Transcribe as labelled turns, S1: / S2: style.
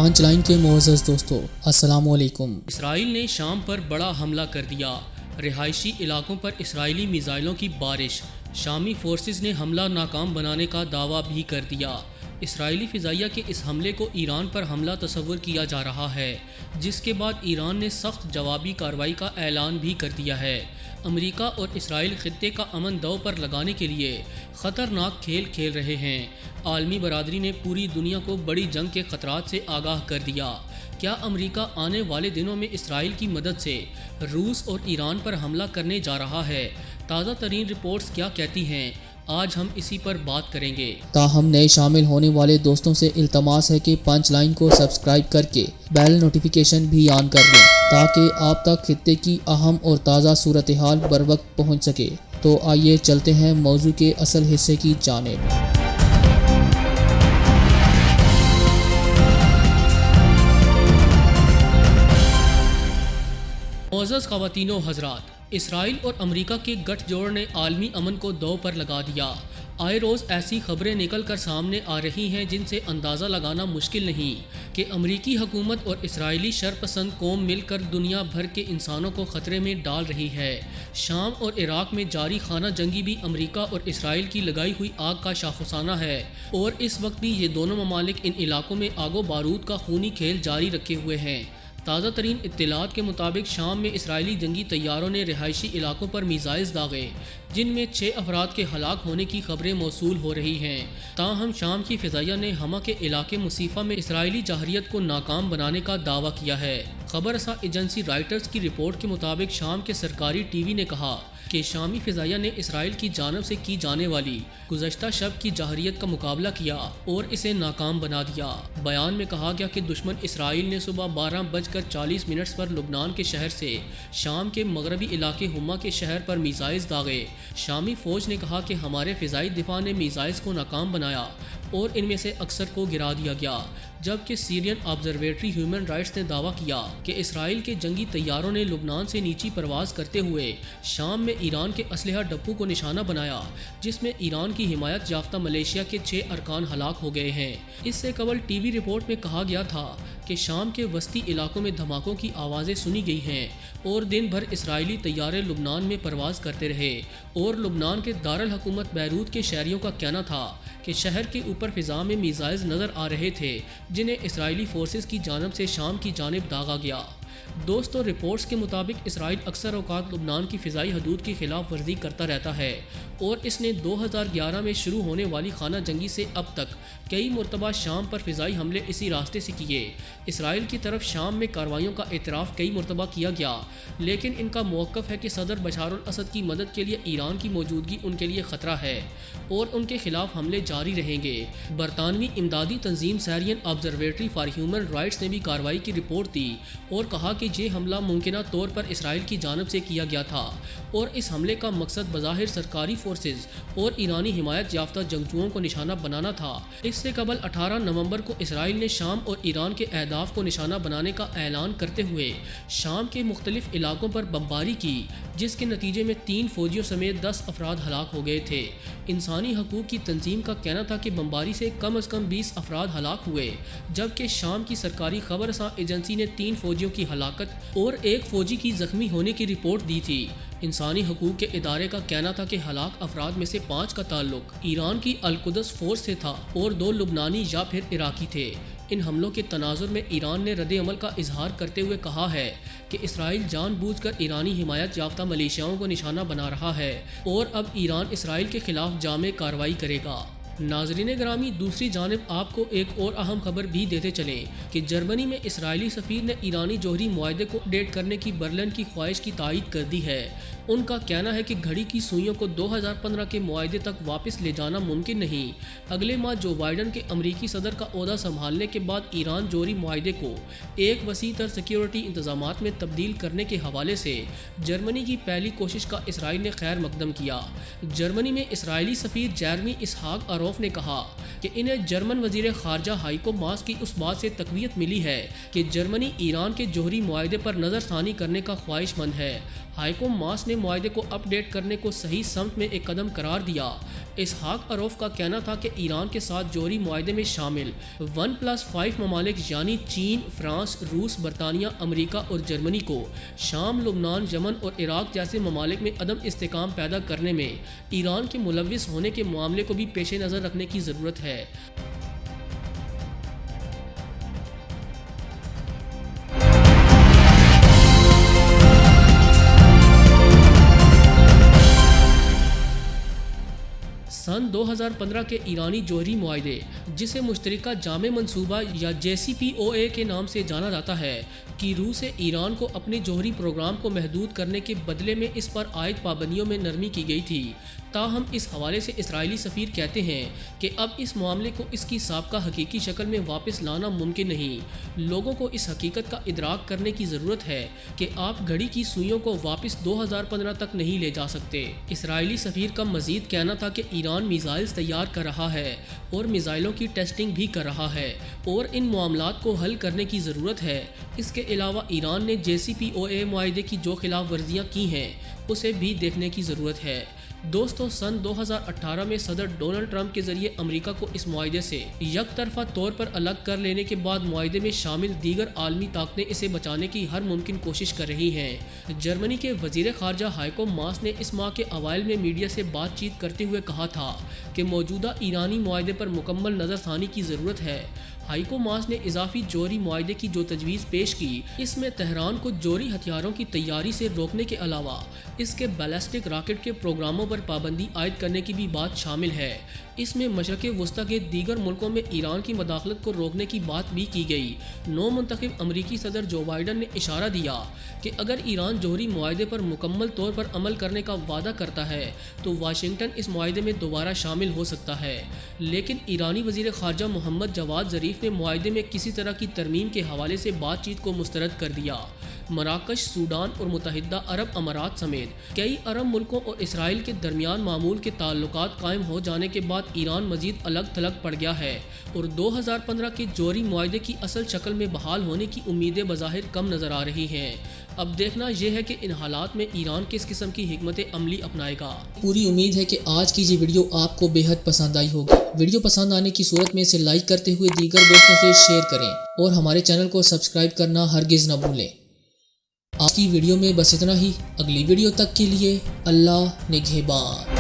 S1: پانچ لائن کے معزز دوستو، السلام علیکم۔
S2: اسرائیل نے شام پر بڑا حملہ کر دیا، رہائشی علاقوں پر اسرائیلی میزائلوں کی بارش، شامی فورسز نے حملہ ناکام بنانے کا دعویٰ بھی کر دیا۔ اسرائیلی فضائیہ کے اس حملے کو ایران پر حملہ تصور کیا جا رہا ہے، جس کے بعد ایران نے سخت جوابی کارروائی کا اعلان بھی کر دیا ہے۔ امریکہ اور اسرائیل خطے کا امن داؤ پر لگانے کے لیے خطرناک کھیل کھیل رہے ہیں۔ عالمی برادری نے پوری دنیا کو بڑی جنگ کے خطرات سے آگاہ کر دیا۔ کیا امریکہ آنے والے دنوں میں اسرائیل کی مدد سے روس اور ایران پر حملہ کرنے جا رہا ہے؟ تازہ ترین رپورٹس کیا کہتی ہیں؟ آج ہم اسی پر بات کریں گے۔
S1: تاہم نئے شامل ہونے والے دوستوں سے التماس ہے کہ پانچ لائن کو سبسکرائب کر کے بیل نوٹیفیکیشن بھی آن کر لیں تاکہ آپ تک خطے کی اہم اور تازہ صورتحال بر وقت پہنچ سکے۔ تو آئیے چلتے ہیں موضوع کے اصل حصے کی جانب۔
S2: معزز خواتین و حضرات، اسرائیل اور امریکہ کے گٹھ جوڑ نے عالمی امن کو دو پر لگا دیا۔ آئے روز ایسی خبریں نکل کر سامنے آ رہی ہیں جن سے اندازہ لگانا مشکل نہیں کہ امریکی حکومت اور اسرائیلی شرپسند قوم مل کر دنیا بھر کے انسانوں کو خطرے میں ڈال رہی ہے۔ شام اور عراق میں جاری خانہ جنگی بھی امریکہ اور اسرائیل کی لگائی ہوئی آگ کا شاخسانہ ہے، اور اس وقت بھی یہ دونوں ممالک ان علاقوں میں آگ و بارود کا خونی کھیل جاری رکھے ہوئے ہیں۔ تازہ ترین اطلاعات کے مطابق شام میں اسرائیلی جنگی طیاروں نے رہائشی علاقوں پر میزائلز داغے، جن میں 6 افراد کے ہلاک ہونے کی خبریں موصول ہو رہی ہیں۔ تاہم شام کی فضائیہ نے حما کے علاقے مصیفہ میں اسرائیلی جارحیت کو ناکام بنانے کا دعویٰ کیا ہے۔ خبر رساں ایجنسی رائٹرز کی رپورٹ کے مطابق شام کے سرکاری ٹی وی نے کہا کہ شامی فضائیہ نے اسرائیل کی جانب سے کی جانے والی گزشتہ شب کی جارحیت کا مقابلہ کیا اور اسے ناکام بنا دیا۔ بیان میں کہا گیا کہ دشمن اسرائیل نے صبح 12:40 پر لبنان کے شہر سے شام کے مغربی علاقے حما کے شہر پر میزائلز داغے۔ شامی فوج نے کہا کہ ہمارے فضائی دفاع نے میزائلز کو ناکام بنایا اور ان میں سے اکثر کو گرا دیا گیا، جبکہ سیرین آبزرویٹری ہیومن رائٹس نے دعویٰ کیا کہ اسرائیل کے جنگی طیاروں نے لبنان سے نیچی پرواز کرتے ہوئے شام میں ایران کے اسلحہ ڈپو کو نشانہ بنایا، جس میں ایران کی حمایت یافتہ ملیشیا کے 6 ارکان ہلاک ہو گئے ہیں۔ اس سے قبل ٹی وی رپورٹ میں کہا گیا تھا کہ شام کے وسطی علاقوں میں دھماکوں کی آوازیں سنی گئی ہیں اور دن بھر اسرائیلی طیارے لبنان میں پرواز کرتے رہے، اور لبنان کے دارالحکومت بیروت کے شہریوں کا کہنا تھا کہ شہر کے اوپر فضا میں میزائلز نظر آ رہے تھے جنہیں اسرائیلی فورسز کی جانب سے شام کی جانب داغا گیا۔ دوستو، رپورٹس کے مطابق اسرائیل اکثر اوقات لبنان کی فضائی حدود کی خلاف ورزی کرتا رہتا ہے، اور اس نے 2011 میں شروع ہونے والی خانہ جنگی سے اب تک کئی مرتبہ شام پر فضائی حملے اسی راستے سے کیے۔ اسرائیل کی طرف شام میں کارروائیوں کا اعتراف کئی مرتبہ کیا گیا، لیکن ان کا موقف ہے کہ صدر بشار الاسد کی مدد کے لیے ایران کی موجودگی ان کے لیے خطرہ ہے اور ان کے خلاف حملے جاری رہیں گے۔ برطانوی امدادی تنظیم سیرین آبزرویٹری فار ہیومن رائٹس نے بھی کارروائی کی رپورٹ دی اور کہا کہ یہ حملہ ممکنہ طور پر اسرائیل کی جانب سے کیا گیا تھا، اور اس حملے کا مقصد بظاہر سرکاری فورسز اور ایرانی حمایت یافتہ جنگجوؤں کو نشانہ بنانا تھا۔ اس سے قبل 18 نومبر کو اسرائیل نے شام اور ایران کے اہداف کو نشانہ بنانے کا اعلان کرتے ہوئے شام کے مختلف علاقوں پر بمباری کی، جس کے نتیجے میں 3 فوجیوں سمیت 10 افراد ہلاک ہو گئے تھے۔ انسانی حقوق کی تنظیم کا کہنا تھا کہ بمباری سے کم از کم 20 افراد ہلاک ہوئے، جبکہ شام کی سرکاری خبر رساں ایجنسی نے 3 فوجیوں کی ہلاکت اور 1 فوجی کی زخمی ہونے کی رپورٹ دی تھی۔ انسانی حقوق کے ادارے کا کہنا تھا کہ ہلاک افراد میں سے 5 کا تعلق ایران کی القدس فورس سے تھا اور 2 لبنانی یا پھر عراقی تھے۔ ان حملوں کے تناظر میں ایران نے رد عمل کا اظہار کرتے ہوئے کہا ہے کہ اسرائیل جان بوجھ کر ایرانی حمایت یافتہ ملیشیاؤں کو نشانہ بنا رہا ہے اور اب ایران اسرائیل کے خلاف جامع کارروائی کرے گا۔ ناظرین گرامی، دوسری جانب آپ کو ایک اور اہم خبر بھی دیتے چلیں کہ جرمنی میں اسرائیلی سفیر نے ایرانی جوہری معاہدے کو اپڈیٹ کرنے کی برلن کی خواہش کی تائید کر دی ہے۔ ان کا کہنا ہے کہ گھڑی کی سوئیوں کو 2015 کے معاہدے تک واپس لے جانا ممکن نہیں۔ اگلے ماہ جو بائیڈن کے امریکی صدر کا عہدہ سنبھالنے کے بعد ایران جوہری معاہدے کو ایک وسیع تر سیکیورٹی انتظامات میں تبدیل کرنے کے حوالے سے جرمنی کی پہلی کوشش کا اسرائیل نے خیر مقدم کیا۔ جرمنی میں اسرائیلی سفیر جیرمی اسحاق آروف نے کہا کہ انہیں جرمن وزیر خارجہ ہائیکو ماس کی اس بات سے تقویت ملی ہے کہ جرمنی ایران کے جوہری معاہدے پر نظر ثانی کرنے کا خواہش مند ہے۔ ہائیکو ماس نے معاہدے کو اپ ڈیٹ کرنے کو صحیح سمت میں ایک قدم قرار دیا، اسحاق عروف کا کہنا تھا کہ ایران کے ساتھ جوہری معاہدے میں شامل 1+5 ممالک یعنی چین، فرانس، روس، برطانیہ، امریکہ اور جرمنی کو شام، لبنان، یمن اور عراق جیسے ممالک میں عدم استحکام پیدا کرنے میں ایران کے ملوث ہونے کے معاملے کو بھی پیش نظر رکھنے کی ضرورت ہے۔ سن 2015 کے ایرانی جوہری معاہدے، جسے مشترکہ جامع منصوبہ یا JCPOA کے نام سے جانا جاتا ہے، کی روح سے ایران کو اپنے جوہری پروگرام کو محدود کرنے کے بدلے میں اس پر عائد پابندیوں میں نرمی کی گئی تھی۔ تاہم اس حوالے سے اسرائیلی سفیر کہتے ہیں کہ اب اس معاملے کو اس کی سابقہ حقیقی شکل میں واپس لانا ممکن نہیں۔ لوگوں کو اس حقیقت کا ادراک کرنے کی ضرورت ہے کہ آپ گھڑی کی سوئیوں کو واپس 2015 تک نہیں لے جا سکتے۔ اسرائیلی سفیر کا مزید کہنا تھا کہ ایران میزائلز تیار کر رہا ہے اور میزائلوں کی ٹیسٹنگ بھی کر رہا ہے اور ان معاملات کو حل کرنے کی ضرورت ہے۔ اس کے علاوہ ایران نے JCPOA معاہدے کی جو خلاف ورزیاں کی ہیں اسے بھی دیکھنے کی ضرورت ہے۔ دوستو، سن 2018 میں صدر ڈونلڈ ٹرمپ کے ذریعے امریکہ کو اس معاہدے سے یک طرفہ طور پر الگ کر لینے کے بعد معاہدے میں شامل دیگر عالمی طاقتیں اسے بچانے کی ہر ممکن کوشش کر رہی ہیں۔ جرمنی کے وزیر خارجہ ہائیکو ماس نے اس ماہ کے اوائل میں میڈیا سے بات چیت کرتے ہوئے کہا تھا کہ موجودہ ایرانی معاہدے پر مکمل نظر ثانی کی ضرورت ہے۔ ہائیکو ماس نے اضافی جوہری معاہدے کی جو تجویز پیش کی، اس میں تہران کو جوہری ہتھیاروں کی تیاری سے روکنے کے علاوہ اس کے بیلسٹک راکٹ کے پروگراموں پر پابندی عائد کرنے کی بھی بات شامل ہے۔ اس میں مشرق وسطیٰ کے دیگر ملکوں میں ایران کی مداخلت کو روکنے کی بات بھی کی گئی۔ نو منتخب امریکی صدر جو بائیڈن نے اشارہ دیا کہ اگر ایران جوہری معاہدے پر مکمل طور پر عمل کرنے کا وعدہ کرتا ہے تو واشنگٹن اس معاہدے میں دوبارہ شامل ہو سکتا ہے، لیکن ایرانی وزیر خارجہ محمد جواد ظریف نے معاہدے میں کسی طرح کی ترمیم کے حوالے سے بات چیت کو مسترد کر دیا۔ مراکش، سوڈان اور متحدہ عرب امارات سمیت کئی عرب ملکوں اور اسرائیل کے درمیان معمول کے تعلقات قائم ہو جانے کے بعد ایران مزید الگ تھلگ پڑ گیا ہے اور 2015 کے جوہری معاہدے کی اصل شکل میں بحال ہونے کی امیدیں بظاہر کم نظر آ رہی ہیں۔ اب دیکھنا یہ ہے کہ ان حالات میں ایران کس قسم کی حکمت عملی اپنائے گا۔
S1: پوری امید ہے کہ آج کی یہ ویڈیو آپ کو بے حد پسند آئی ہوگی۔ ویڈیو پسند آنے کی صورت میں اسے لائک کرتے ہوئے دیگر دوستوں سے شیئر کریں اور ہمارے چینل کو سبسکرائب کرنا ہرگز نہ بھولیں۔ آج کی ویڈیو میں بس اتنا ہی۔ اگلی ویڈیو تک کے لیے اللہ نگہبان۔